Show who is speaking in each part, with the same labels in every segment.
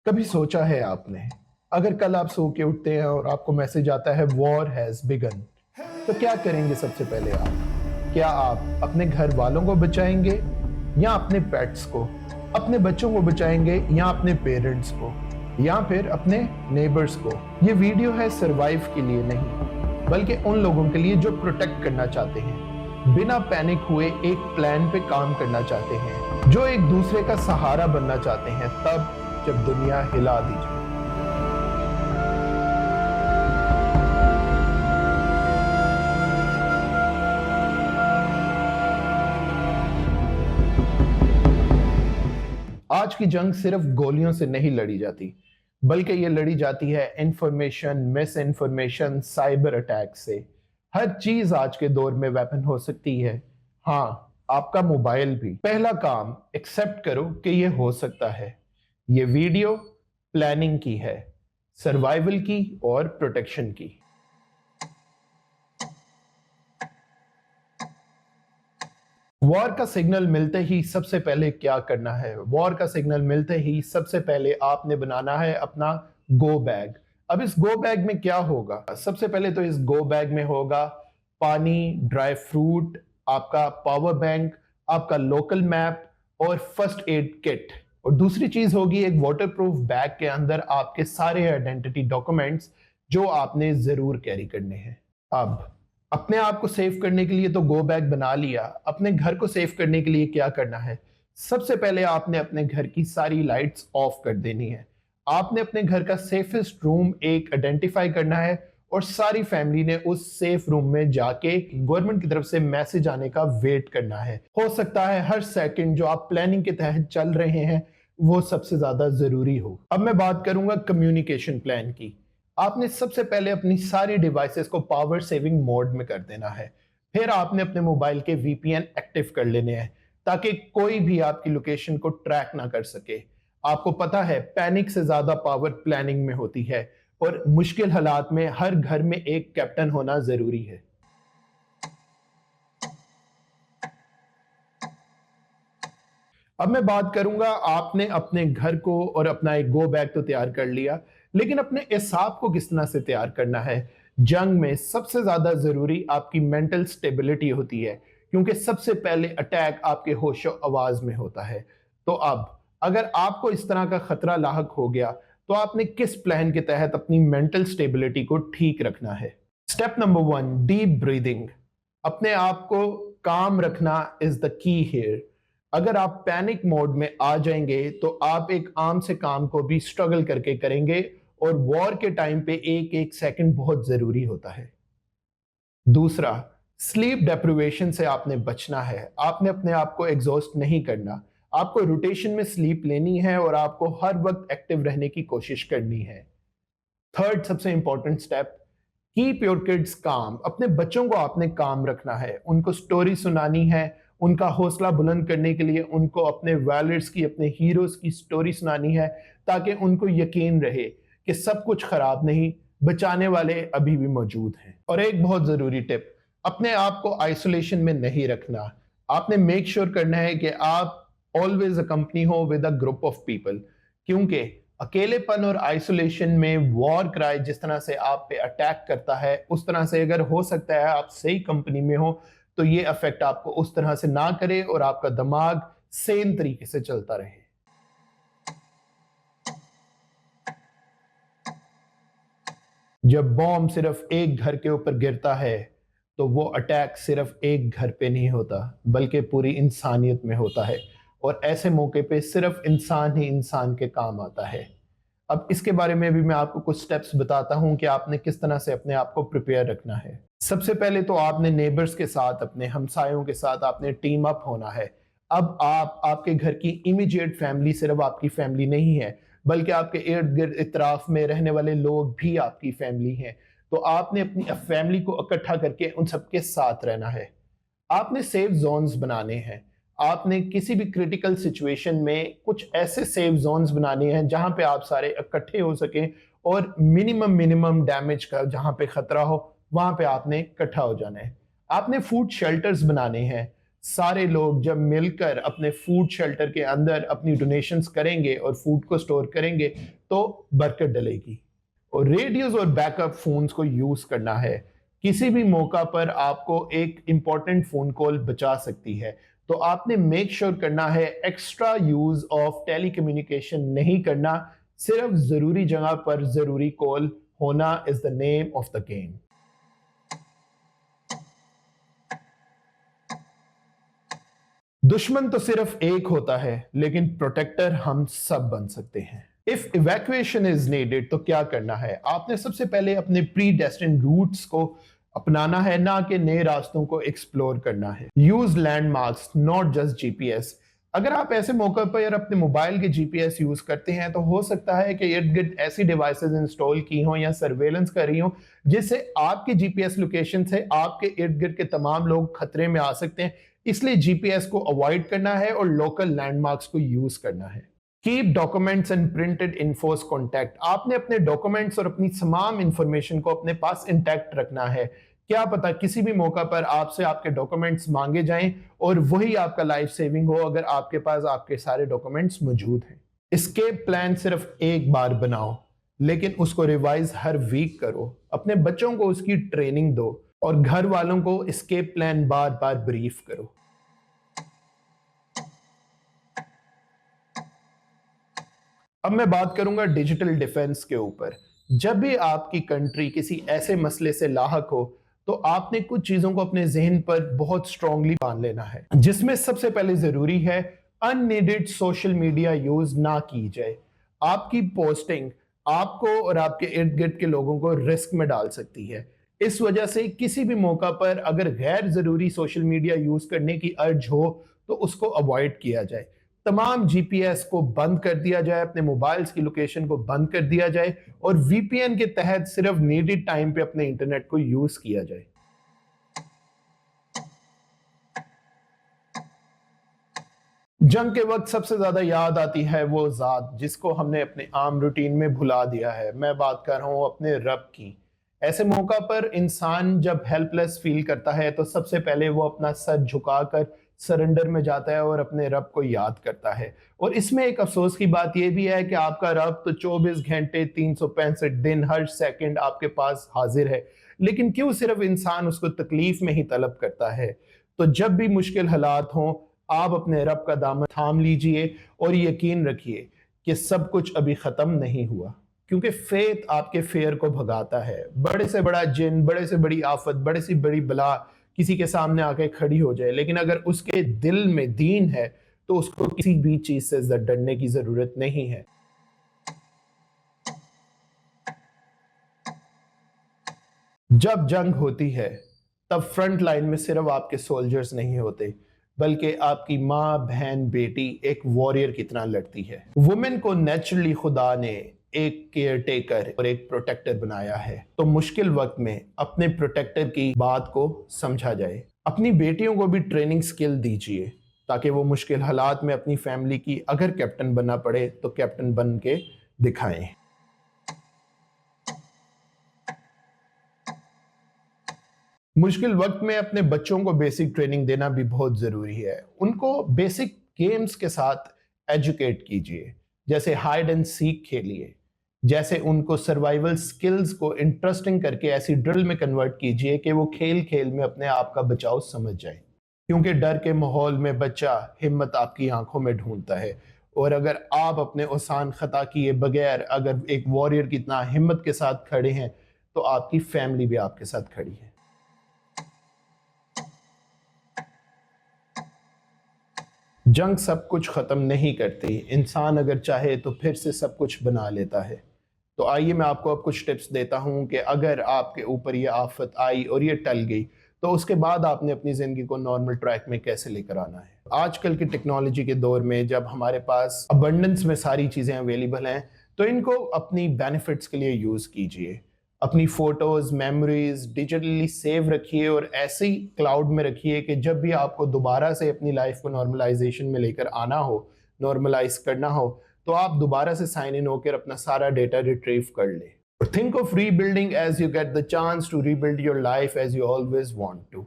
Speaker 1: कभी सोचा है आपने, अगर कल आप सो के उठते हैं और आपको मैसेज आता है वॉर हैज बिगन, तो क्या करेंगे सबसे पहले आप? क्या आप अपने घर वालों को बचाएंगे या अपने पेट्स को, अपने बच्चों को बचाएंगे या अपने पेरेंट्स को, या फिर अपने नेबर्स को? ये वीडियो है सरवाइव के लिए नहीं, बल्कि उन लोगों के लिए जो प्रोटेक्ट करना चाहते हैं, बिना पैनिक हुए एक प्लान पे काम करना चाहते हैं, जो एक दूसरे का सहारा बनना चाहते हैं तब जब दुनिया हिला दी जाए। आज की जंग सिर्फ गोलियों से नहीं लड़ी जाती, बल्कि ये लड़ी जाती है information, miss information, cyber attack से। हर चीज आज के दौर में वेपन हो सकती है। हाँ, आपका मोबाइल भी। पहला काम एक्सेप्ट करो कि ये हो सकता है। ये वीडियो प्लानिंग की है, सर्वाइवल की और प्रोटेक्शन की। वॉर का सिग्नल मिलते ही सबसे पहले क्या करना है? वॉर का सिग्नल मिलते ही सबसे पहले आपने बनाना है अपना गो बैग। अब इस गो बैग में क्या होगा? सबसे पहले तो इस गो बैग में होगा पानी, ड्राई फ्रूट, आपका पावर बैंक, आपका लोकल मैप और फर्स्ट एड किट। और दूसरी चीज होगी एक वाटरप्रूफ बैग के अंदर आपके सारे आइडेंटिटी डॉक्यूमेंट्स जो आपने जरूर कैरी करने हैं। अब अपने आप को सेव करने के लिए तो गो बैग बना लिया, अपने घर को सेव करने के लिए क्या करना है? सबसे पहले आपने अपने घर की सारी लाइट्स ऑफ कर देनी है। आपने अपने घर का सेफेस्ट रूम एक आइडेंटिफाई करना है और सारी फैमिली ने उस सेफ रूम में जाके गवर्नमेंट की तरफ से मैसेज आने का वेट करना है। हो सकता है हर सेकंड जो आप प्लानिंग के तहत चल रहे हैं वो सबसे ज्यादा जरूरी हो। अब मैं बात करूंगा कम्युनिकेशन प्लान की। आपने सबसे पहले अपनी सारी डिवाइसेस को पावर सेविंग मोड में कर देना है। फिर आपने अपने मोबाइल के वीपीएन एक्टिव कर लेने हैं ताकि कोई भी आपकी लोकेशन को ट्रैक ना कर सके। आपको पता है पैनिक से ज्यादा पावर प्लानिंग में होती है और मुश्किल हालात में हर घर में एक कैप्टन होना जरूरी है। अब मैं बात करूंगा, आपने अपने घर को और अपना एक गो बैग तो तैयार कर लिया, लेकिन अपने हिसाब को किस तरह से तैयार करना है? जंग में सबसे ज्यादा जरूरी आपकी मेंटल स्टेबिलिटी होती है, क्योंकि सबसे पहले अटैक आपके होशो आवाज में होता है। तो अब अगर आपको इस तरह का खतरा लाहक हो गया तो आपने किस प्लान के तहत अपनी मेंटल स्टेबिलिटी को ठीक रखना है? Step number 1, deep breathing. अपने आप को काम रखना इज द की हियर। अगर आप पैनिक मोड में आ जाएंगे तो आप एक आम से काम को भी स्ट्रगल करके करेंगे और वॉर के टाइम पे एक एक सेकंड बहुत जरूरी होता है। दूसरा, स्लीप डेप्रिवेशन से आपने बचना है। आपने अपने आप को एग्जॉस्ट नहीं करना। आपको रोटेशन में स्लीप लेनी है और आपको हर वक्त एक्टिव रहने की कोशिश करनी है। थर्ड सबसे important step, keep your kids काम। अपने बच्चों को आपने काम रखना है, उनको स्टोरी सुनानी है, उनका हौसला बुलंद करने के लिए उनको अपने वॉरियर्स की, अपने हीरोज की स्टोरी सुनानी है ताकि उनको यकीन रहे कि सब कुछ खराब नहीं, बचाने वाले अभी भी मौजूद हैं। और एक बहुत जरूरी टिप, अपने आप को आइसोलेशन में नहीं रखना। आपने मेक श्योर करना है कि आप ऑलवेज अकम्पनी हो with a group of people, क्योंकि अकेलेपन और आइसोलेशन में वॉर क्राई जिस तरह से आप पे अटैक करता है उस तरह से अगर हो सकता है आप सही कंपनी में हो तो ये अफेक्ट आपको उस तरह से ना करे और आपका दिमाग सेम तरीके से चलता रहे। जब बॉम्ब सिर्फ एक घर के ऊपर गिरता है तो वो अटैक सिर्फ एक घर पे नहीं होता बल्कि पूरी इंसानियत में होता है, और ऐसे मौके पे सिर्फ इंसान ही इंसान के काम आता है। अब इसके बारे में भी मैं आपको कुछ स्टेप्स बताता हूं कि आपने किस तरह से अपने आप को प्रिपेयर रखना है। सबसे पहले तो आपने नेबर्स के साथ, अपने हमसायों के साथ आपने टीम अप होना है। अब आप, आपके घर की इमीडिएट फैमिली सिर्फ आपकी फैमिली नहीं है, बल्कि आपके इर्द गिर्द इतराफ में रहने वाले लोग भी आपकी फैमिली हैं। तो आपने अपनी फैमिली को इकट्ठा करके उन सबके साथ रहना है। आपने सेफ जोन्स बनाने हैं। आपने किसी भी क्रिटिकल सिचुएशन में कुछ ऐसे सेफ जोन्स बनाने हैं जहां पे आप सारे इकट्ठे हो सकें और मिनिमम डैमेज का जहां पे खतरा हो वहां पे आपने इकट्ठा हो जाना है। आपने फूड शेल्टर्स बनाने हैं। सारे लोग जब मिलकर अपने फूड शेल्टर के अंदर अपनी डोनेशंस करेंगे और फूड को स्टोर करेंगे तो बरकत डलेगी। और रेडियोस और बैकअप फोन्स को यूज करना है, किसी भी मौका पर आपको एक इंपॉर्टेंट फोन कॉल बचा सकती है। तो आपने मेक श्योर करना है एक्स्ट्रा यूज ऑफ टेलीकम्युनिकेशन नहीं करना, सिर्फ जरूरी जगह पर जरूरी कॉल होना is the name of the game. दुश्मन तो सिर्फ एक होता है, लेकिन प्रोटेक्टर हम सब बन सकते हैं। इफ इवैक्यूएशन इज नीडेड तो क्या करना है? आपने सबसे पहले अपने प्री डेस्टिन्ड रूट्स को अपनाना है, ना कि नए रास्तों को एक्सप्लोर करना है। Use landmarks, not just GPS. अगर आप ऐसे मौके पर अपने मोबाइल के जीपीएस यूज करते हैं तो हो सकता है कि इर्द गिर्द ऐसी डिवाइसेस इंस्टॉल की हों या सर्वेलेंस कर रही हों जिससे आपके जीपीएस लोकेशन से आपके इर्द गिर्द के तमाम लोग खतरे में आ सकते हैं। इसलिए जीपीएस को अवॉइड करना है और लोकल लैंडमार्क्स को यूज करना है। Keep documents and printed infos contact. आपने अपने डॉक्यूमेंट्स और अपनी तमाम इंफॉर्मेशन को अपने पास इंटैक्ट रखना है। क्या पता किसी भी मौका पर आपसे आपके डॉक्यूमेंट्स मांगे जाएं और वही आपका लाइफ सेविंग हो अगर आपके पास आपके सारे डॉक्यूमेंट्स मौजूद हैं। एस्केप प्लान सिर्फ एक बार बनाओ, लेकिन उसको रिवाइज हर वीक करो। अपने बच्चों को उसकी ट्रेनिंग दो और घर वालों को एस्केप प्लान बार बार ब्रीफ करो। अब मैं बात करूंगा डिजिटल डिफेंस के ऊपर। जब भी आपकी कंट्री किसी ऐसे मसले से लाहक हो तो आपने कुछ चीजों को अपने जहन पर बहुत स्ट्रांगली बांध लेना है, जिसमें सबसे पहले जरूरी है अननीडेड सोशल मीडिया यूज ना की जाए। आपकी पोस्टिंग आपको और आपके इर्द गिर्द के लोगों को रिस्क में डाल सकती है। इस वजह से किसी भी मौका पर अगर गैर जरूरी सोशल मीडिया यूज करने की अर्ज हो तो उसको अवॉइड किया जाए। तमाम जीपीएस को बंद कर दिया जाए, अपने मोबाइल्स की लोकेशन को बंद कर दिया जाए और वीपीएन के तहत सिर्फ नीडेड टाइम पे अपने इंटरनेट को यूज किया जाए। जंग के वक्त सबसे ज्यादा याद आती है वो जात जिसको हमने अपने आम रूटीन में भुला दिया है। मैं बात कर रहा हूं अपने रब की। ऐसे मौका पर इंसान जब हेल्पलेस फील करता है तो सबसे पहले वो अपना सर झुकाकर सरेंडर में जाता है और अपने रब को याद करता है। और इसमें एक अफसोस की बात यह भी है कि आपका रब तो 24 घंटे 365 दिन हर सेकंड आपके पास हाजिर है, लेकिन क्यों सिर्फ इंसान उसको तकलीफ में ही तलब करता है। तो जब भी मुश्किल हालात हों आप अपने रब का दामन थाम लीजिए और यकीन रखिए कि सब कुछ अभी खत्म नहीं हुआ, क्योंकि फेथ आपके फेयर को भगाता है। बड़े से बड़ा जिन, बड़े से बड़ी आफत, बड़े से बड़ी बला किसी के सामने आके खड़ी हो जाए, लेकिन अगर उसके दिल में दीन है तो उसको किसी भी चीज से डरने की जरूरत नहीं है। जब जंग होती है तब फ्रंट लाइन में सिर्फ आपके सोल्जर्स नहीं होते, बल्कि आपकी माँ, बहन, बेटी एक वॉरियर की तरह लड़ती है। वुमेन को नेचुरली खुदा ने एक केयर टेकर और एक प्रोटेक्टर बनाया है, तो मुश्किल वक्त में अपने प्रोटेक्टर की बात को समझा जाए। अपनी बेटियों को भी ट्रेनिंग स्किल दीजिए ताकि वो मुश्किल हालात में अपनी फैमिली की अगर कैप्टन बनना पड़े तो कैप्टन बन के दिखाएं। मुश्किल वक्त में अपने बच्चों को बेसिक ट्रेनिंग देना भी बहुत जरूरी है। उनको बेसिक गेम्स के साथ एजुकेट कीजिए, जैसे हाइड एंड सीक खेलिए, जैसे उनको सर्वाइवल स्किल्स को इंटरेस्टिंग करके ऐसी ड्रिल में कन्वर्ट कीजिए कि वो खेल खेल में अपने आप का बचाव समझ जाए। क्योंकि डर के माहौल में बच्चा हिम्मत आपकी आंखों में ढूंढता है, और अगर आप अपने आसान खता किए बगैर अगर एक वॉरियर की इतना हिम्मत के साथ खड़े हैं तो आपकी फैमिली भी आपके साथ खड़ी है। जंग सब कुछ खत्म नहीं करती, इंसान अगर चाहे तो फिर से सब कुछ बना लेता है। तो आइए मैं आपको अब कुछ टिप्स देता हूं कि अगर आपके ऊपर ये आफत आई और ये टल गई तो उसके बाद आपने अपनी जिंदगी को नॉर्मल ट्रैक में कैसे लेकर आना है। आजकल की टेक्नोलॉजी के दौर में जब हमारे पास अबंडेंस में सारी चीजें अवेलेबल हैं तो इनको अपनी बेनिफिट्स के लिए यूज कीजिए। अपनी फोटोज, मेमोरीज डिजिटली सेव रखिए और ऐसे ही क्लाउड में रखिए कि जब भी आपको दोबारा से अपनी लाइफ को नॉर्मलाइजेशन में लेकर आना हो, नॉर्मलाइज करना हो, तो आप दोबारा से साइन इन होकर अपना सारा डेटा रिट्रीव कर ले। Think of rebuilding as you get the chance to rebuild your life as you always want to.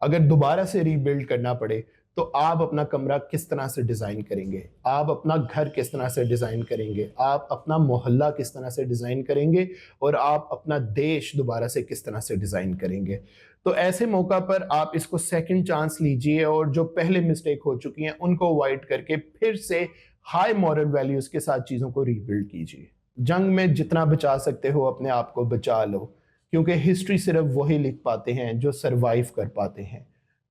Speaker 1: अगर दोबारा से रीबिल्ड करना पड़े तो आप अपना कमरा किस तरह से डिज़ाइन करेंगे, आप अपना घर किस तरह से डिज़ाइन करेंगे, आप अपना मोहल्ला किस तरह से डिज़ाइन करेंगे और आप अपना देश दोबारा से किस तरह से डिज़ाइन करेंगे। तो ऐसे मौका पर आप इसको सेकंड चांस लीजिए और जो पहले मिस्टेक हो चुकी हैं उनको अवॉइड करके फिर से हाई मॉरल वैल्यूज़ के साथ चीज़ों को रीबिल्ड कीजिए। जंग में जितना बचा सकते हो अपने आप को बचा लो, क्योंकि हिस्ट्री सिर्फ वही लिख पाते हैं जो सरवाइव कर पाते हैं।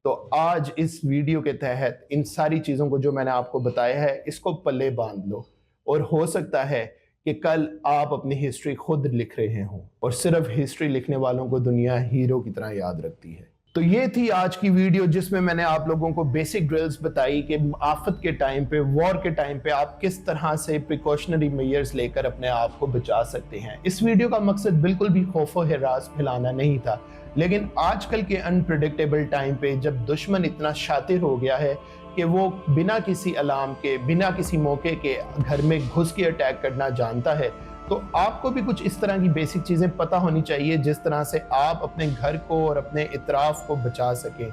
Speaker 1: तो आज इस वीडियो के तहत इन सारी चीज़ों को जो मैंने आपको बताया है इसको पल्ले बांध लो, और हो सकता है कि कल आप अपनी हिस्ट्री खुद लिख रहे हों, और सिर्फ हिस्ट्री लिखने वालों को दुनिया हीरो की तरह याद रखती है। तो ये थी आज की वीडियो जिसमें मैंने आप लोगों को बेसिक ड्रिल्स बताई कि आफत के टाइम पे, वॉर के टाइम पे आप किस तरह से प्रिकॉशनरी मेजर्स लेकर अपने आप को बचा सकते हैं। इस वीडियो का मकसद बिल्कुल भी खौफ व हिरास फैलाना नहीं था, लेकिन आजकल के अनप्रिडिक्टेबल टाइम पे जब दुश्मन इतना शातिर हो गया है कि वो बिना किसी अलार्म के, बिना किसी मौके के घर में घुस के अटैक करना जानता है, तो आपको भी कुछ इस तरह की बेसिक चीज़ें पता होनी चाहिए जिस तरह से आप अपने घर को और अपने इतराफ़ को बचा सकें।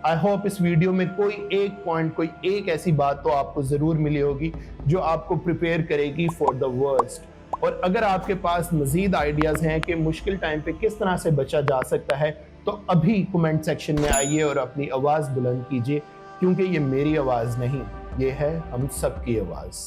Speaker 1: आई होप इस वीडियो में कोई एक पॉइंट, कोई एक ऐसी बात तो आपको ज़रूर मिली होगी जो आपको प्रिपेयर करेगी फॉर द वर्स्ट। और अगर आपके पास मज़ीद आइडियाज़ हैं कि मुश्किल टाइम पे किस तरह से बचा जा सकता है, तो अभी कमेंट सेक्शन में आइए और अपनी आवाज़ बुलंद कीजिए, क्योंकि ये मेरी आवाज़ नहीं, ये है हम सब की आवाज़।